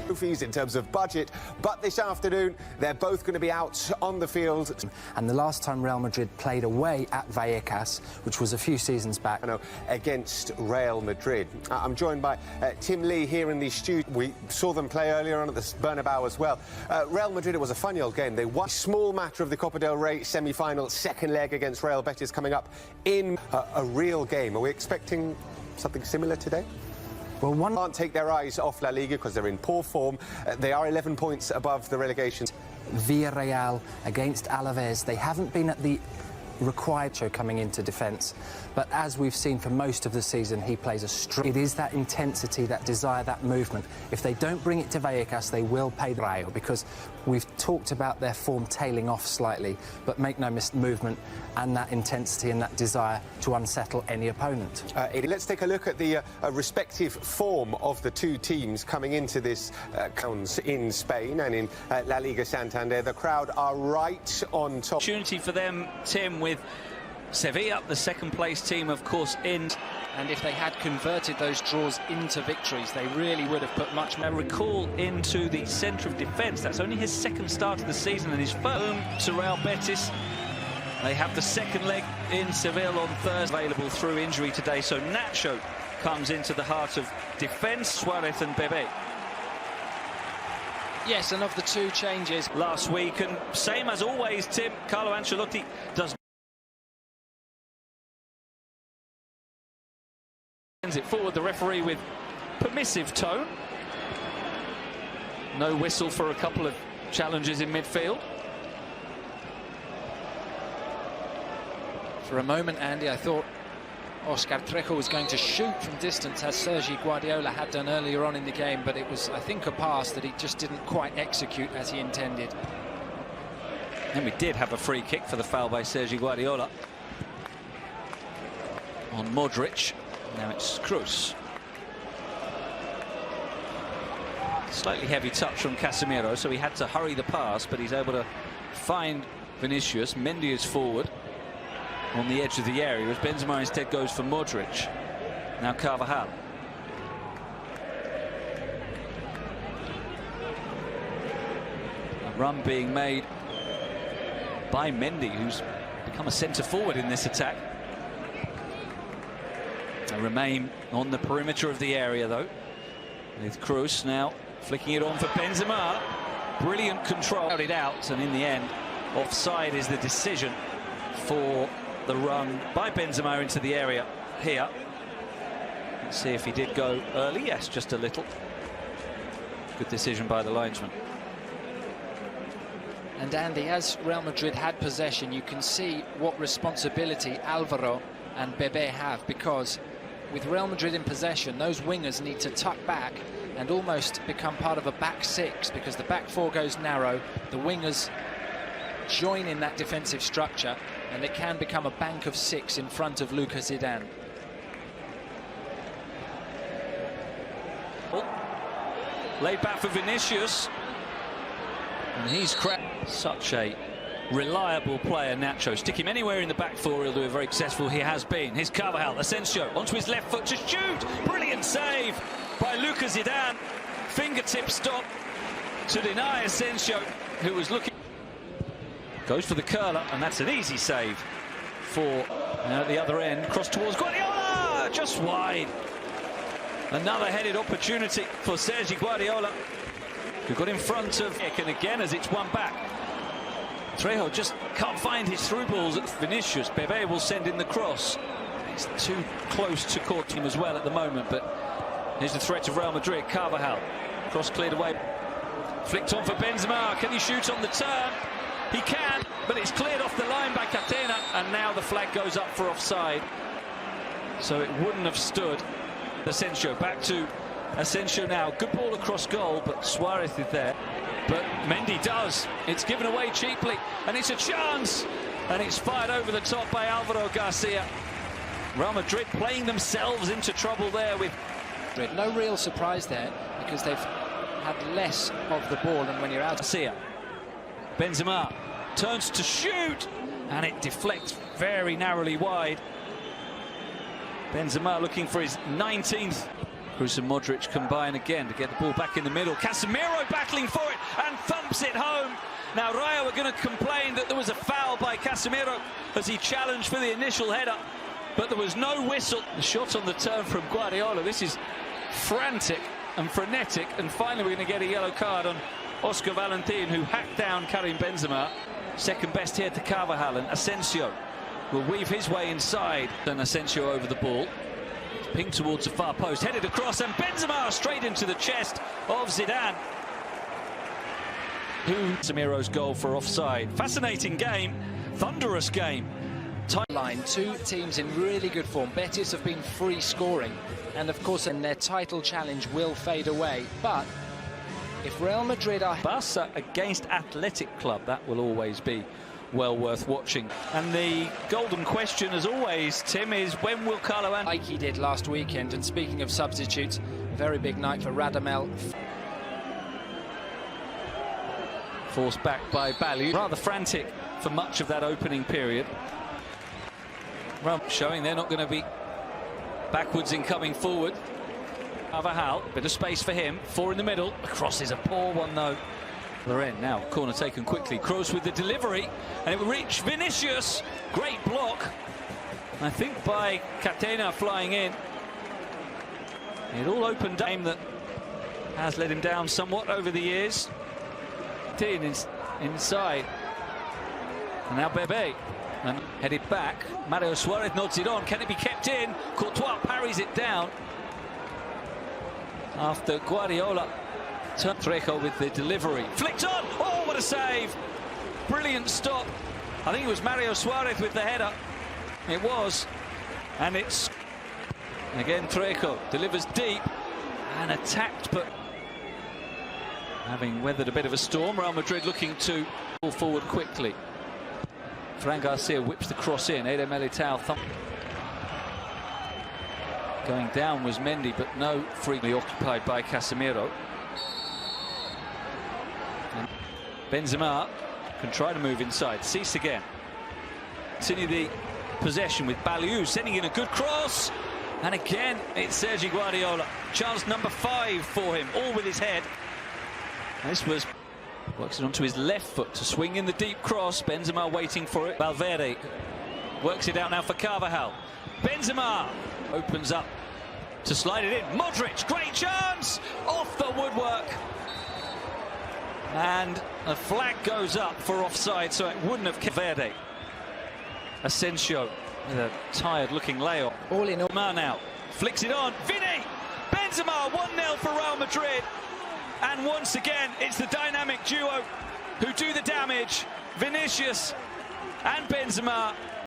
trophies in terms of budget, but this afternoon they're both going to be out on the field. And the last time Real Madrid played away at Vallecano, which was a few seasons back, against Real Madrid. I'm joined by Tim Lee here in the studio. We saw them play earlier on at the Bernabeu as well. Real Madrid, it was a funny old game. They won a small matter of the Copa del Rey semi-final, second leg against Real Betis coming up in a real game. Are we expecting something similar today? Well, one can't take their eyes off La Liga because they're in poor form. They are 11 points above the relegation. Villarreal against Alaves, they haven't been at the required show coming into defence, but as we've seen for most of the season, he plays a strong. It is that intensity, that desire, that movement. If they don't bring it to Vallecano, they will pay the Rayo, because we've talked about their form tailing off slightly, but make no movement and that intensity and that desire to unsettle any opponent. Let's take a look at the respective form of the two teams coming into this in Spain and in La Liga Santander. The crowd are right on top. Opportunity for them, Tim, with Sevilla, the second-place team, of course, in. And if they had converted those draws into victories, they really would have put much more recall into the centre of defence. That's only his second start of the season and his first to Real Betis. They have the second leg in Seville on Thursday, available through injury today. So Nacho comes into the heart of defence, Suarez and Bebe. Yes, and of the two changes last week, and same as always, Tim, Carlo Ancelotti does it forward, the referee with permissive tone. No whistle for a couple of challenges in midfield. For a moment, Andy, I thought Oscar Trejo was going to shoot from distance, as Sergi Guardiola had done earlier on in the game, but it was, I think, a pass that he just didn't quite execute as he intended. And we did have a free kick for the foul by Sergi Guardiola on Modric. Now it's Cruz. Slightly heavy touch from Casemiro, so he had to hurry the pass, but he's able to find Vinicius. Mendy is forward on the edge of the area, as Benzema instead goes for Modric. Now Carvajal. A run being made by Mendy, who's become a centre forward in this attack. They remain on the perimeter of the area, though, with Cruz now flicking it on for Benzema. Brilliant control. It out, and in the end, offside is the decision for the run by Benzema into the area here. Let's see if he did go early. Yes, just a little. Good decision by the linesman. And Andy, as Real Madrid had possession, you can see what responsibility Alvaro and Bebe have, because with Real Madrid in possession, those wingers need to tuck back and almost become part of a back six, because the back four goes narrow, the wingers join in that defensive structure, and it can become a bank of six in front of Lucas Zidane. Laid back for Vinicius, and he's such a reliable player, Nacho. Stick him anywhere in the back four, he'll do it very successful. He has been. Here's Carvajal, Asensio onto his left foot to shoot. Brilliant save by Lucas Zidane. Fingertip stop to deny Asensio, who was looking. Goes for the curler, and that's an easy save for at the other end. Cross towards Guardiola, just wide. Another headed opportunity for Sergi Guardiola, who got in front of Nick, and again as it's won back. Trejo just can't find his through balls at Vinicius. Bebe will send in the cross. It's too close to court team as well at the moment, but here's the threat of Real Madrid. Carvajal, cross cleared away. Flicked on for Benzema. Can he shoot on the turn? He can, but it's cleared off the line by Catena, and now the flag goes up for offside. So it wouldn't have stood. Asensio, back to Asensio now. Good ball across goal, but Suarez is there. But Mendy does. It's given away cheaply, and it's a chance. And it's fired over the top by Alvaro Garcia. Real Madrid playing themselves into trouble there with... No real surprise there, because they've had less of the ball than when you're out. Garcia. Benzema turns to shoot, and it deflects very narrowly wide. Benzema looking for his 19th. Kroos and Modric combine again to get the ball back in the middle. Casemiro battling for it and thumps it home. Now Rayo are going to complain that there was a foul by Casemiro as he challenged for the initial header, but there was no whistle. The shot on the turn from Guardiola. This is frantic and frenetic, and finally we're going to get a yellow card on Oscar Valentin, who hacked down Karim Benzema. Second best here to Carvajal, and Asensio will weave his way inside. Then Asensio over the ball. It's pinged towards the far post, headed across, and Benzema straight into the chest of Zidane. Casemiro's goal for offside. Fascinating game, thunderous game. Line, two teams in really good form. Betis have been free scoring, and of course in their title challenge will fade away. But if Real Madrid are Barca against Athletic Club, that will always be well worth watching. And the golden question, as always, Tim, is when will Carlo Ancelotti, like he did last weekend? And speaking of substitutes, very big night for Radamel. forced back by Balu, rather frantic for much of that opening period. Well, showing they're not going to be backwards in coming forward. Carvajal, bit of space for him, four in the middle, crosses a poor one though. Other end now, corner taken quickly. Kroos with the delivery, and it will reach Vinicius. Great block, I think, by Catena flying in. It all opened game that has let him down somewhat over the years. Inside, and now Bebe, and headed back. Mario Suarez nods it on. Can it be kept in? Courtois parries it down after Guardiola. Trejo with the delivery, flicked on. Oh, what a save! Brilliant stop. I think it was Mario Suarez with the header. It was, and it's again Trejo delivers deep and attacked, but having weathered a bit of a storm. Real Madrid looking to pull forward quickly. Fran Garcia whips the cross in. Eder Militao thump. Going down was Mendy, but no, freely occupied by Casemiro. And Benzema can try to move inside. Cease again. Continue the possession with Balu sending in a good cross. And again, it's Sergi Guardiola. Chance number 5 for him, all with his head. This was, works it onto his left foot to swing in the deep cross. Benzema waiting for it. Valverde works it out now for Carvajal. Benzema opens up to slide it in. Modric, great chance! Off the woodwork. And a flag goes up for offside, so it wouldn't have kept Valverde. Asensio with a tired-looking layoff. all in all. Now flicks it on. Vini! Benzema 1-0 for Real Madrid. And once again, it's the dynamic duo who do the damage. Vinicius and Benzema.